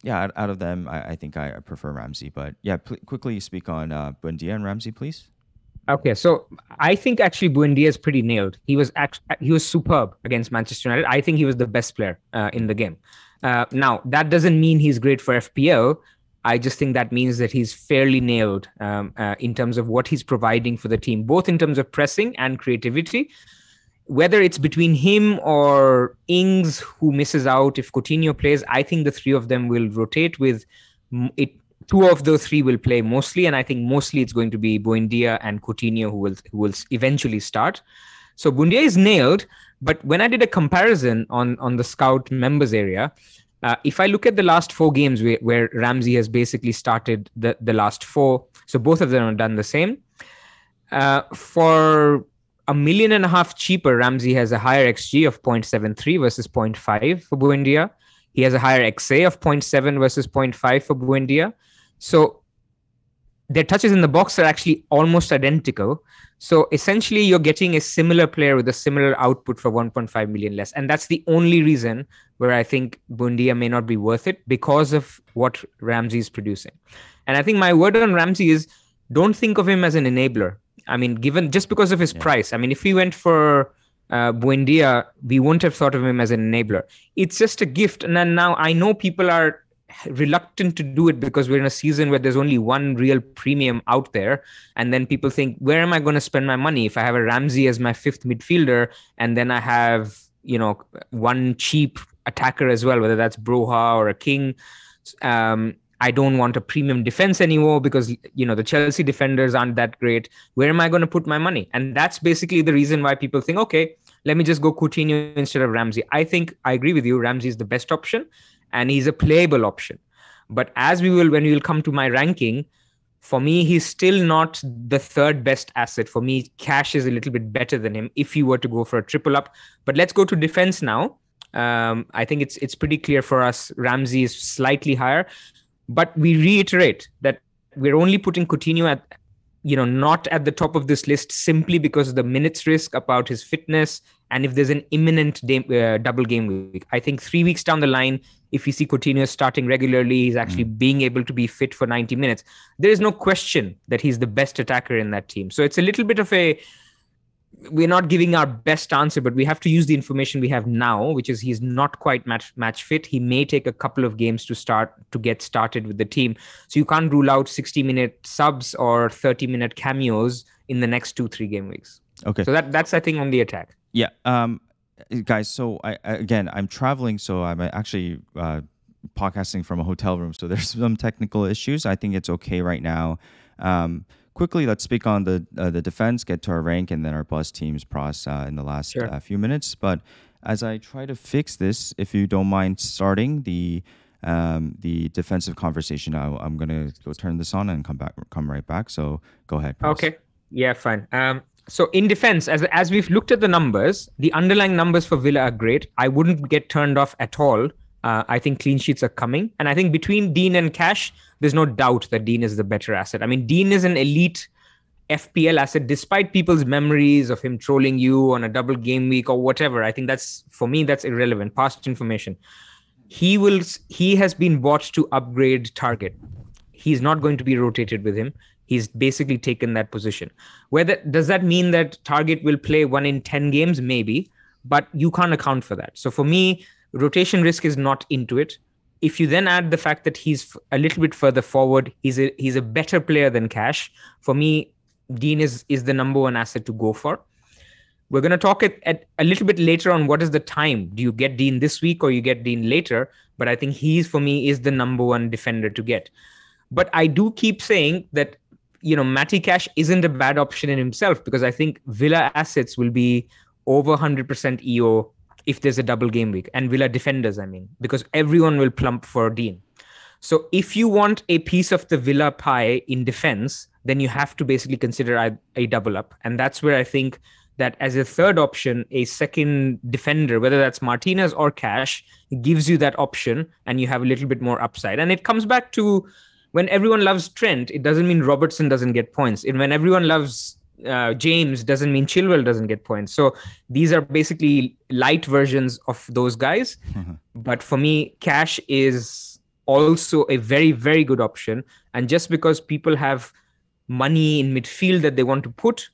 Out of them, I think I prefer Ramsey. But yeah, quickly speak on Buendia and Ramsey, please. Okay, so I think actually Buendia is pretty nailed. He was superb against Manchester United. I think he was the best player in the game. Now, that doesn't mean he's great for FPL. I just think that means that he's fairly nailed in terms of what he's providing for the team, both in terms of pressing and creativity. Whether it's between him or Ings, who misses out if Coutinho plays, I think the three of them will rotate with it. Two of those three will play mostly, and I think mostly it's going to be Buendia and Coutinho who will eventually start. So Buendia is nailed, but when I did a comparison on the Scout members area, if I look at the last 4 games where Ramsey has basically started the last 4, so both of them have done the same. For $1.5 million cheaper, Ramsey has a higher XG of 0.73 versus 0.5 for Buendia. He has a higher XA of 0.7 versus 0.5 for Buendia. So their touches in the box are actually almost identical. So essentially, you're getting a similar player with a similar output for 1.5 million less. And that's the only reason where I think Buendia may not be worth it, because of what Ramsey is producing. And I think my word on Ramsey is, don't think of him as an enabler. I mean, given just because of his price. I mean, if we went for Buendia, we wouldn't have thought of him as an enabler. It's just a gift. And then now I know people are reluctant to do it because we're in a season where there's only one real premium out there. And then people think, where am I going to spend my money if I have a Ramsey as my 5th midfielder, and then I have, one cheap attacker as well, whether that's Broha or a King. I don't want a premium defense anymore because, the Chelsea defenders aren't that great. Where am I going to put my money? And that's basically the reason why people think, okay, let me just go Coutinho instead of Ramsey. I think I agree with you. Ramsey is the best option and he's a playable option. But when we will come to my ranking, for me, he's still not the 3rd best asset. For me, cash is a little bit better than him if you were to go for a triple up. But let's go to defense now. I think it's pretty clear for us. Ramsey is slightly higher. But we reiterate that we're only putting Coutinho at, not at the top of this list simply because of the minutes risk about his fitness. And if there's an imminent double game week, I think 3 weeks down the line, if you see Coutinho starting regularly, he's actually being able to be fit for 90 minutes. There is no question that he's the best attacker in that team. So it's a little bit of we're not giving our best answer, but we have to use the information we have now, which is he's not quite match fit. He may take a couple of games to get started with the team. So you can't rule out 60-minute subs or 30-minute cameos in the next 2-3 game weeks. Okay. So that's I think on the attack. Yeah. Guys, so I'm traveling, so I'm actually podcasting from a hotel room. So there's some technical issues. I think it's okay right now. Quickly, let's speak on the defense, get to our rank, and then our buzz teams, Pras, in the last few minutes. But as I try to fix this, if you don't mind starting the defensive conversation, I'm going to go turn this on and come right back. So go ahead, Pras. Okay. Yeah, fine. So in defense, as we've looked at the numbers, the underlying numbers for Villa are great. I wouldn't get turned off at all. I think clean sheets are coming. And I think between Dean and Cash, there's no doubt that Dean is the better asset. I mean, Dean is an elite FPL asset, despite people's memories of him trolling you on a double game week or whatever. I think for me, that's irrelevant. Past information. He has been bought to upgrade Target. He's not going to be rotated with him. He's basically taken that position. Does that mean that Target will play 1 in 10 games? Maybe, but you can't account for that. So for me, rotation risk is not into it. If you then add the fact that he's a little bit further forward, he's a better player than Cash. For me, Dean is the number one asset to go for. We're going to talk at a little bit later on what is the time. Do you get Dean this week or you get Dean later? But I think for me, is the number one defender to get. But I do keep saying that, Matty Cash isn't a bad option in himself, because I think Villa assets will be over 100% EO if there's a double game week, and Villa defenders, I mean, because everyone will plump for Dean. So if you want a piece of the Villa pie in defense, then you have to basically consider a double up. And that's where I think that as a third option, a second defender, whether that's Martinez or Cash, gives you that option and you have a little bit more upside. And it comes back to when everyone loves Trent, it doesn't mean Robertson doesn't get points. And when everyone loves James, doesn't mean Chilwell doesn't get points. So these are basically light versions of those guys. But for me, Cash is also a very, very good option. And just because people have money in midfield that they want to put,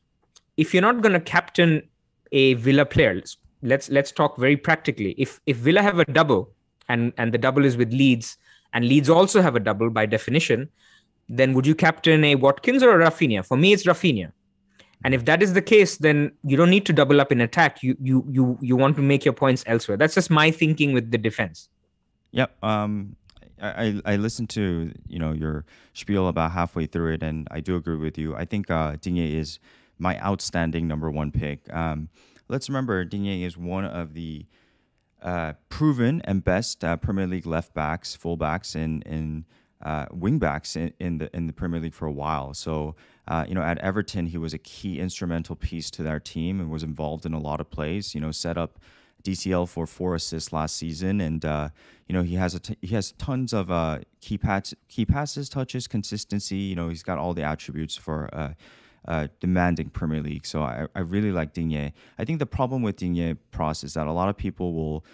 if you're not going to captain a Villa player, let's talk very practically. If Villa have a double and the double is with Leeds, and Leeds also have a double by definition, then would you captain a Watkins or a Rafinha? For me, it's Rafinha. And if that is the case, then you don't need to double up in attack. You want to make your points elsewhere. That's just my thinking with the defense. Yep. I listened to your spiel about halfway through it, and I do agree with you. I think Digne is my outstanding number one pick. Let's remember Digne is one of the proven and best Premier League left backs, full backs, and wing backs in the Premier League for a while. So at Everton, he was a key instrumental piece to their team and was involved in a lot of plays. Set up DCL for 4 assists last season, and he has tons of key passes, touches, consistency. He's got all the attributes for demanding Premier League. So I really like Digne. I think the problem with Digne, Pras, is that a lot of people will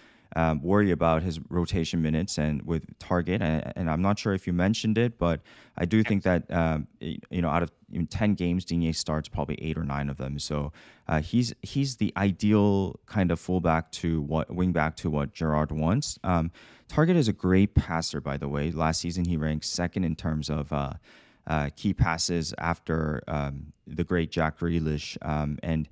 worry about his rotation minutes and with Target. And I'm not sure if you mentioned it, but I do think that out of 10 games, Digne starts probably 8 or 9 of them. So he's the ideal kind of wingback to what Gerrard wants. Target is a great passer, by the way. Last season, he ranked second in terms of key passes after the great Jack Grealish. And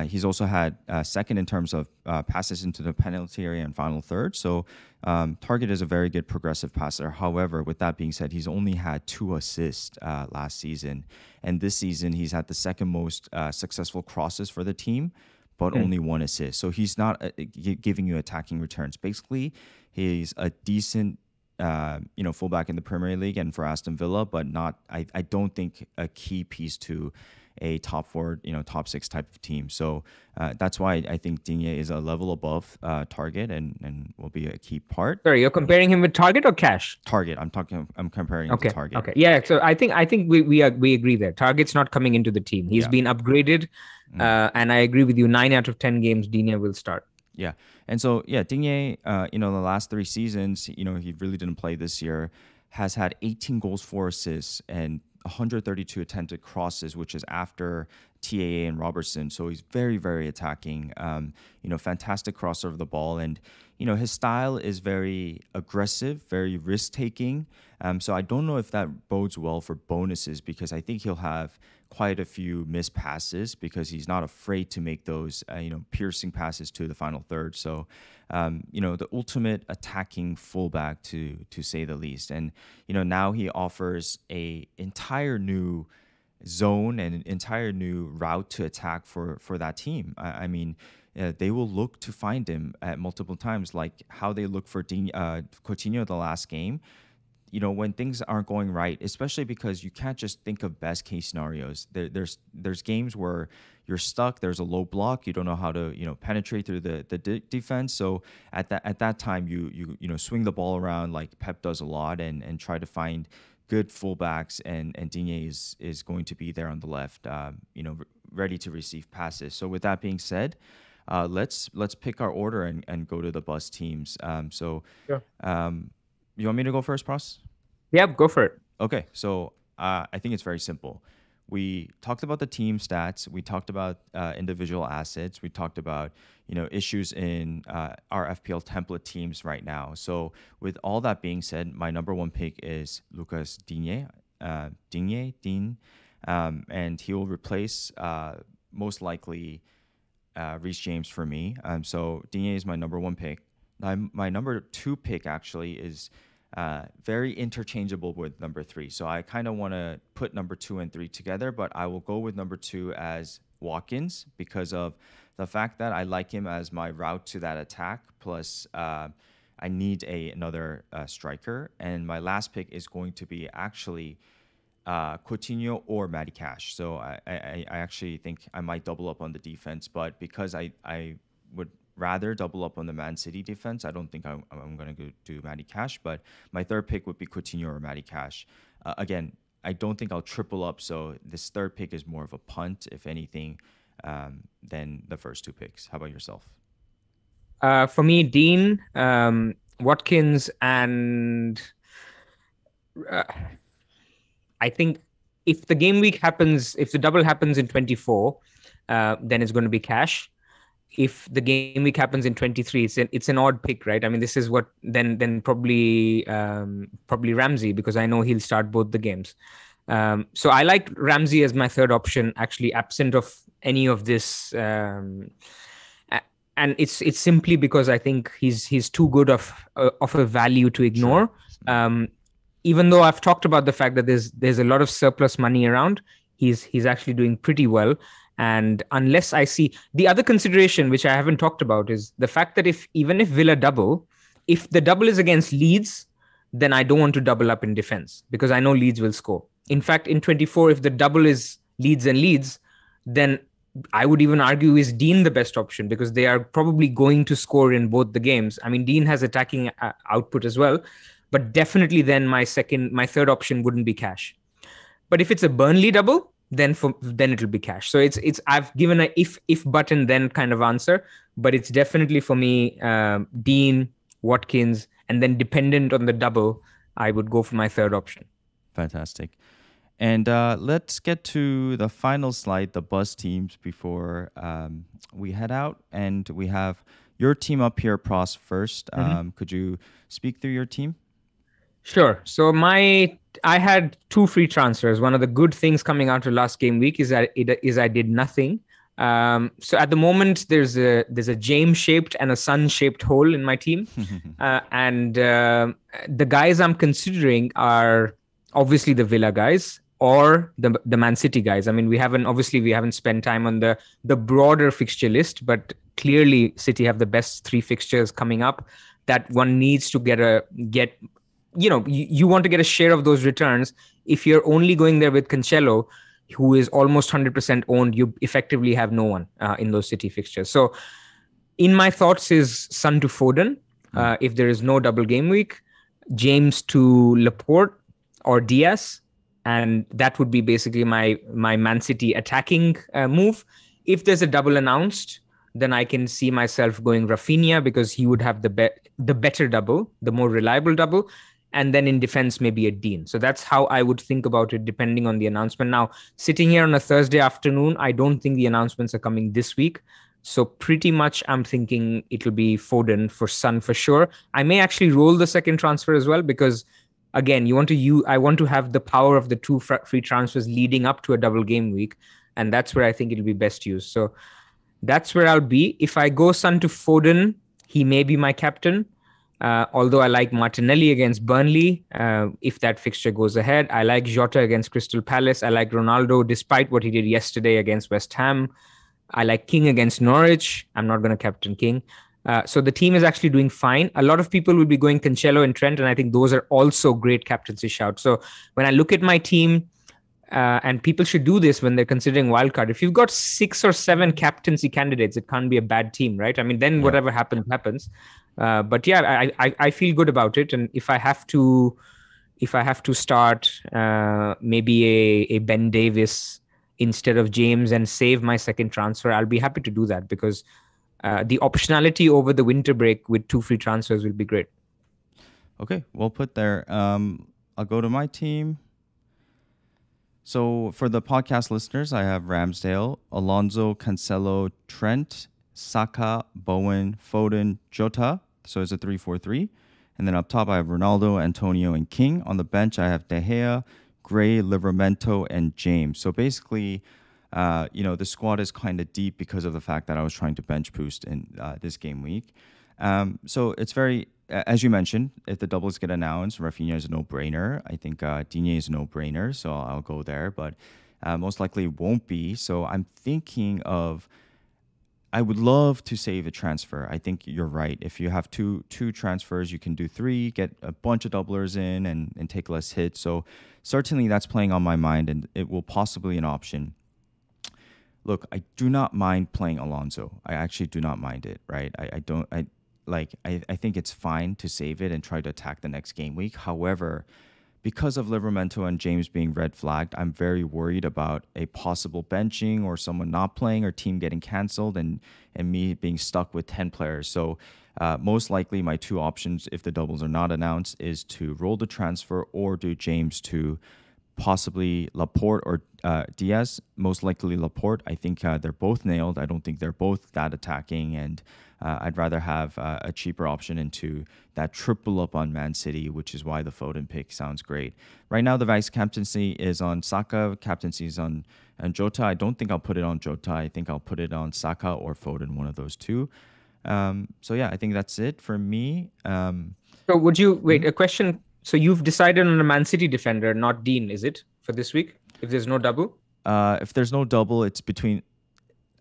he's also had second in terms of passes into the penalty area and final third. So Target is a very good progressive passer. However, with that being said, he's only had 2 assists last season. And this season, he's had the second most successful crosses for the team, but only 1 assist. So he's not giving you attacking returns. Basically, he's a decent fullback in the Premier League and for Aston Villa, but not. I don't think a key piece to a top 4, top 6 type of team. So that's why I think Digne is a level above Target and will be a key part. Sorry, you're comparing him with Target or Cash? Target. I'm comparing him to Target. Okay. Yeah. So I think we agree there. Target's not coming into the team. He's been upgraded, and I agree with you. 9 out of 10 games, Digne will start. Yeah. And so, Digne, the last 3 seasons, he really didn't play this year, has had 18 goals, 4 assists, and 132 attempted crosses, which is after TAA and Robertson. So he's very, very attacking, fantastic crosser of the ball. And, his style is very aggressive, very risk-taking. So I don't know if that bodes well for bonuses, because I think he'll have quite a few missed passes because he's not afraid to make those, piercing passes to the final third. So, the ultimate attacking fullback to say the least. And, now he offers a entire new zone and an entire new route to attack for that team. I mean, they will look to find him at multiple times, like how they look for Coutinho the last game. When things aren't going right, especially because you can't just think of best case scenarios. There's games where you're stuck. There's a low block. You don't know how to penetrate through the defense. So at that time, you swing the ball around like Pep does a lot and try to find good fullbacks. And Digne is going to be there on the left, ready to receive passes. So with that being said, let's pick our order and go to the bus teams. Sure. You want me to go first, Pras? Yeah, go for it. Okay, so I think it's very simple. We talked about the team stats. We talked about individual assets. We talked about issues in our FPL template teams right now. So with all that being said, my number one pick is Lucas Digne, and he will replace most likely Reece James for me. So Digne is my number one pick. My number 2 pick actually is very interchangeable with number 3. So I kind of want to put number 2 and 3 together, but I will go with number 2 as Watkins because of the fact that I like him as my route to that attack, plus I need another striker, and my last pick is going to be actually Coutinho or Matty Cash. So I actually think I might double up on the defense, but because I would rather double up on the Man City defense, I don't think I'm going to do Matty Cash, but my third pick would be Coutinho or Matty Cash. Again, I don't think I'll triple up, so this third pick is more of a punt, if anything, than the first two picks. How about yourself? For me, Dean, Watkins, and uh, I think if the game week happens, if the double happens in 24, then it's going to be Cash. If the game week happens in 23, it's an odd pick, right? I mean, this is what then probably Ramsey, because I know he'll start both the games. So I like Ramsey as my third option, actually absent of any of this. And it's simply because I think he's too good of a value to ignore. Sure. Even though I've talked about the fact that there's a lot of surplus money around, he's actually doing pretty well. And unless I see the other consideration, which I haven't talked about, is the fact that even if Villa double, if the double is against Leeds, then I don't want to double up in defense because I know Leeds will score. In fact, in 24, if the double is Leeds and Leeds, then I would even argue is Dean the best option because they are probably going to score in both the games. I mean, Dean has attacking output as well, but definitely then my third option wouldn't be Cash. But if it's a Burnley double, then it'll be Cash. So it's I've given a if but and then kind of answer, but it's definitely for me Dean, Watkins, and then dependent on the double, I would go for my third option. Fantastic. And let's get to the final slide, the buzz teams, before we head out. And we have your team up here, Pras, first. Could you speak through your team? Sure. So I had 2 free transfers. One of the good things coming out of last game week is that I did nothing. So at the moment, there's a James-shaped and a sun-shaped hole in my team. And the guys I'm considering are obviously the Villa guys or the Man City guys. I mean, we haven't spent time on the broader fixture list, but clearly City have the best 3 fixtures coming up that one needs to get. You want to get a share of those returns. If you're only going there with Cancelo, who is almost 100% owned, you effectively have no one in those City fixtures. So in my thoughts is Son to Foden. If there is no double game week, James to Laporte or Diaz. And that would be basically my Man City attacking move. If there's a double announced, then I can see myself going Rafinha because he would have the better double, the more reliable double. And then in defense, maybe a Dean. So that's how I would think about it, depending on the announcement. Now, sitting here on a Thursday afternoon, I don't think the announcements are coming this week. So pretty much I'm thinking it'll be Foden for Son for sure. I may actually roll the second transfer as well because, again, I want to have the power of the 2 free transfers leading up to a double game week. And that's where I think it'll be best used. So that's where I'll be. If I go Son to Foden, he may be my captain. Although I like Martinelli against Burnley, if that fixture goes ahead. I like Jota against Crystal Palace. I like Ronaldo, despite what he did yesterday against West Ham. I like King against Norwich. I'm not going to captain King. So the team is actually doing fine. A lot of people will be going Cancelo and Trent, and I think those are also great captaincy shouts. So when I look at my team, and people should do this when they're considering wildcard. If you've got 6 or 7 captaincy candidates, it can't be a bad team, right? I mean, then whatever happens. But yeah, I feel good about it. And if I have to start maybe a Ben Davis instead of James and save my second transfer, I'll be happy to do that because the optionality over the winter break with 2 free transfers will be great. Okay, well put there. I'll go to my team. So for the podcast listeners, I have Ramsdale, Alonso, Cancelo, Trent, Saka, Bowen, Foden, Jota. So it's a 3-4-3. And then up top, I have Ronaldo, Antonio, and King. On the bench, I have De Gea, Gray, Livramento, and James. So basically, the squad is kind of deep because of the fact that I was trying to bench boost in this game week. So it's very, as you mentioned, if the doubles get announced, Rafinha is a no-brainer. I think Digne is a no-brainer, so I'll go there. But most likely it won't be. So I'm thinking of I would love to save a transfer. I think you're right. If you have two transfers, you can do three, get a bunch of doublers in, and take less hits. So certainly that's playing on my mind, and it will possibly an option. Look, I do not mind playing Alonso. I actually do not mind it, right? I don't I like I think it's fine to save it and try to attack the next game week. However, because of Livramento and James being red flagged, I'm very worried about a possible benching or someone not playing or team getting canceled and me being stuck with 10 players. So most likely my two options, if the doubles are not announced, is to roll the transfer or do James to possibly Laporte or Diaz. Most likely Laporte. I think they're both nailed. I don't think they're both that attacking, and I'd rather have a cheaper option into that triple up on Man City, which is why the Foden pick sounds great. Right now, the vice captaincy is on Saka. Captaincy is on Jota. I don't think I'll put it on Jota. I think I'll put it on Saka or Foden, one of those two. So yeah, I think that's it for me. So would you wait? A question. So you've decided on a Man City defender, not Dean, is it, for this week? If there's no double? If there's no double, it's between.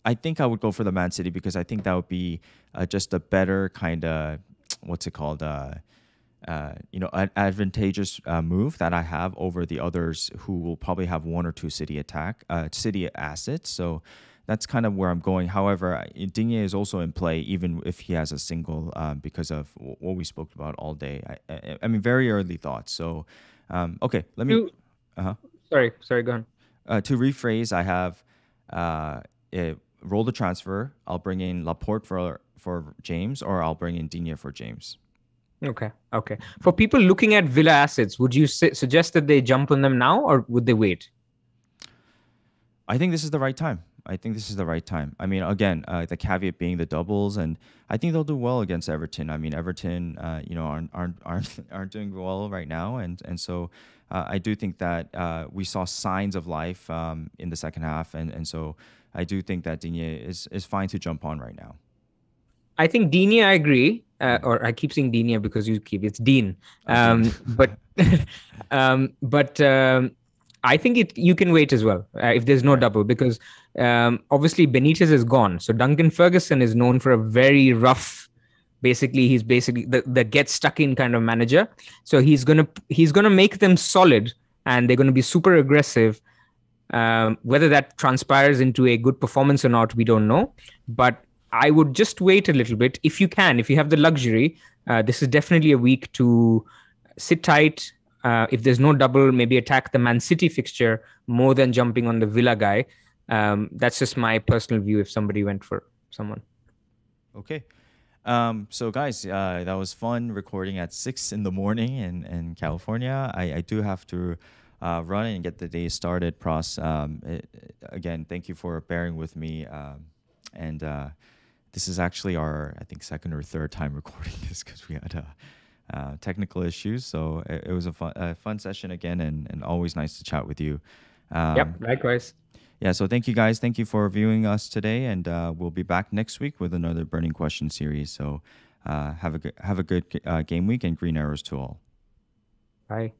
I think I would go for the Man City because I think that would be just a better kind of what's it called? Advantageous move that I have over the others who will probably have one or two City assets. So that's kind of where I'm going. However, Digne is also in play, even if he has a single, because of what we spoke about all day. I mean, very early thoughts. So, okay, let me. Sorry, go on. To rephrase, I have roll the transfer. I'll bring in Laporte for James, or I'll bring in Digne for James. Okay. For people looking at Villa assets, would you suggest that they jump on them now, or would they wait? I think this is the right time. I mean, again, the caveat being the doubles, and I think they'll do well against Everton. I mean, Everton, aren't doing well right now, and so I do think that we saw signs of life in the second half, and so I do think that Digne is fine to jump on right now. I think Digne, I agree, or I keep saying Digne because it's Dean. But I think you can wait as well if there's no double, because obviously Benitez is gone. So Duncan Ferguson is known for a very rough, he's basically the get stuck in kind of manager. So he's gonna make them solid, and they're gonna be super aggressive. Whether that transpires into a good performance or not, we don't know. But I would just wait a little bit if you can, if you have the luxury. This is definitely a week to sit tight. If there's no double, maybe attack the Man City fixture more than jumping on the Villa guy. That's just my personal view if somebody went for someone. Okay. So guys, that was fun recording at 6 in the morning in California. I do have to run and get the day started, Pras. Again, thank you for bearing with me. And this is actually our, I think, second or third time recording this because we had technical issues. So it was a fun session again, and always nice to chat with you. Yep, likewise. Yeah, so thank you guys. Thank you for viewing us today, and we'll be back next week with another Burning Question series. So have a good game week, and green arrows to all. Bye.